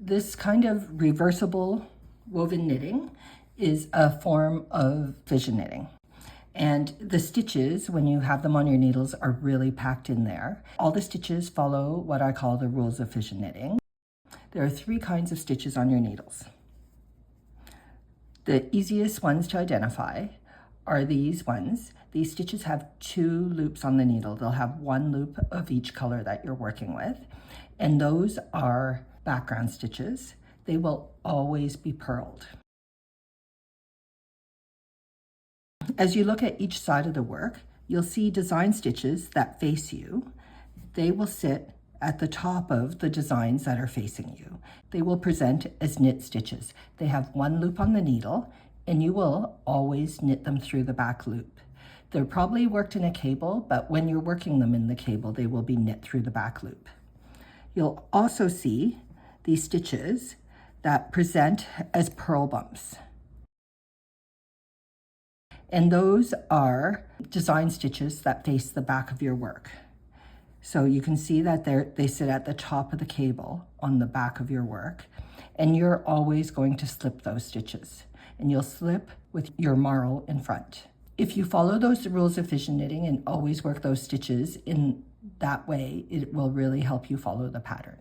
This kind of reversible woven knitting is a form of fission knitting. And the stitches, when you have them on your needles, are really packed in there. All the stitches follow what I call the rules of fission knitting. There are 3 kinds of stitches on your needles. The easiest ones to identify are these ones. These stitches have 2 loops on the needle. They'll have 1 loop of each color that you're working with. And those are background stitches. They will always be purled. As you look at each side of the work, you'll see design stitches that face you. They will sit at the top of the designs that are facing you. They will present as knit stitches. They have 1 loop on the needle, and you will always knit them through the back loop. They're probably worked in a cable, but when you're working them in the cable, they will be knit through the back loop. You'll also see these stitches that present as purl bumps. And those are design stitches that face the back of your work. So you can see that they sit at the top of the cable on the back of your work, and you're always going to slip those stitches, and you'll slip with your marl in front. If you follow those rules of fission knitting and always work those stitches in that way, it will really help you follow the pattern.